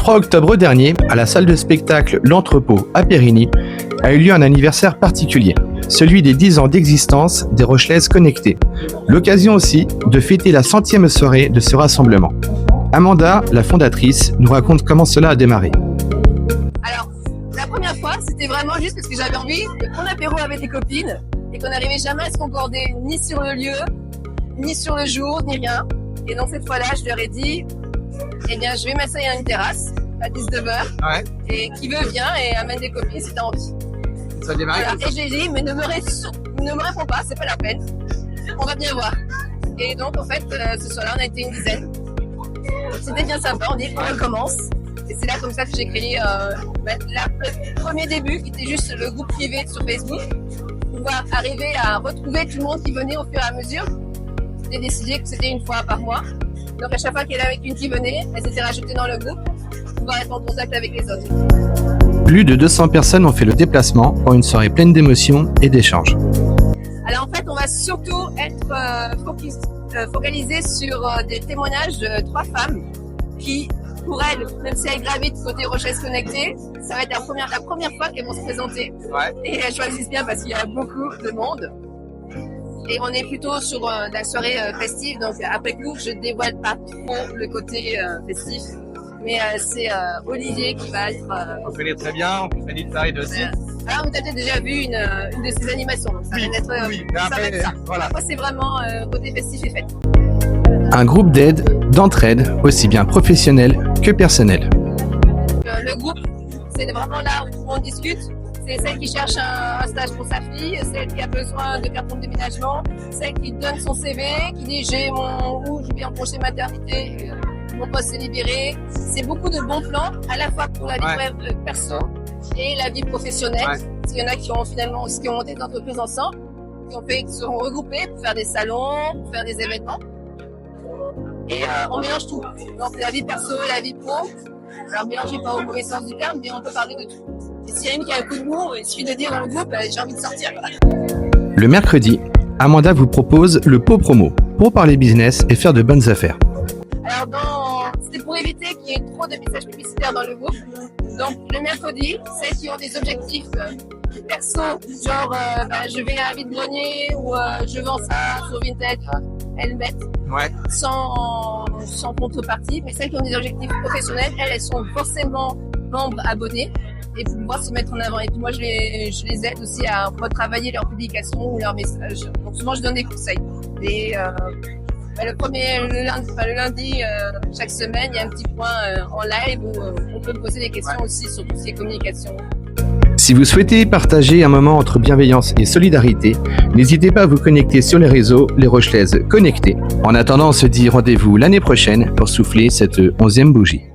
3 octobre dernier, à la salle de spectacle L'Entrepôt à Périgny, a eu lieu un anniversaire particulier, celui des 10 ans d'existence des Rochelaises Connectées. L'occasion aussi de fêter la 100e soirée de ce rassemblement. Amanda, la fondatrice, nous raconte comment cela a démarré. Alors, la première fois, c'était vraiment juste parce que j'avais envie de prendre l'apéro avec des copines et qu'on n'arrivait jamais à se concorder ni sur le lieu, ni sur le jour, ni rien. Et donc cette fois-là, je leur ai dit, eh bien, je vais m'asseoir à une terrasse à 19h. Ouais. Et qui veut vient et amène des copines si t'as envie. Ça a démarré Voilà. Et j'ai dit, mais ne me réponds pas, c'est pas la peine. On va bien voir. Et donc, en fait, ce soir-là, on a été une dizaine. C'était bien sympa, on dit, on recommence. Et c'est là comme ça que j'ai créé le premier début, qui était juste le groupe privé sur Facebook. On va arriver à retrouver tout le monde qui venait au fur et à mesure. J'ai décidé que c'était une fois par mois. Donc à chaque fois qu'il y en avait une qui venait, elle s'était rajoutée dans le groupe pour pouvoir être en contact avec les autres. Plus de 200 personnes ont fait le déplacement pour une soirée pleine d'émotions et d'échanges. Alors en fait, on va surtout être focalisé sur des témoignages de 3 femmes qui, pour elles, même si elles gravitent côté Rochelaises Connectées, ça va être la première fois qu'elles vont se présenter. Ouais. Et elles choisissent bien parce qu'il y a beaucoup de monde. Et on est plutôt sur la soirée festive, donc après coup, je dévoile pas trop le côté festif. Mais c'est Olivier qui va être... On connaît très bien, on fait une Tide aussi. Alors vous avez peut-être déjà vu une de ses animations, donc ça va être ça. Voilà. Après c'est vraiment côté festif et fête. Un groupe d'aide, d'entraide, aussi bien professionnel que personnel. Le groupe, c'est vraiment là où on discute. C'est celle qui cherche un stage pour sa fille, celle qui a besoin de carton de déménagement, celle qui donne son CV, qui dit je vais en congé maternité, mon poste est libéré. C'est beaucoup de bons plans, à la fois pour la vie perso et la vie professionnelle. Ouais. Parce qu'il y en a qui ont finalement aussi qui ont monté des entreprises ensemble, qui se sont regroupés pour faire des salons, pour faire des événements. Et on mélange tout. Donc la vie perso et la vie pro. Alors mélangez pas au mauvais sens du terme, mais on peut parler de tout. Et s'il y a une qui a un coup de mou, il suffit de dire dans le groupe, j'ai envie de sortir. Le mercredi, Amanda vous propose le pot promo pour parler business et faire de bonnes affaires. Alors c'était pour éviter qu'il y ait trop de messages publicitaires dans le groupe. Donc le mercredi, celles qui ont des objectifs perso, genre je vais à un vide-grenier ou je vends ça sur Vinted, elles mettent sans contrepartie. Mais celles qui ont des objectifs professionnels, elles sont forcément membres abonnés et pour pouvoir se mettre en avant. Et puis moi je les aide aussi à retravailler leurs publications ou leurs messages. Donc souvent je donne des conseils. Et le lundi chaque semaine, il y a un petit point en live où on peut me poser des questions aussi sur tout ce qui est communication. Si vous souhaitez partager un moment entre bienveillance et solidarité, n'hésitez pas à vous connecter sur les réseaux Les Rochelaises Connectées. En attendant, on se dit rendez-vous l'année prochaine pour souffler cette 11e bougie.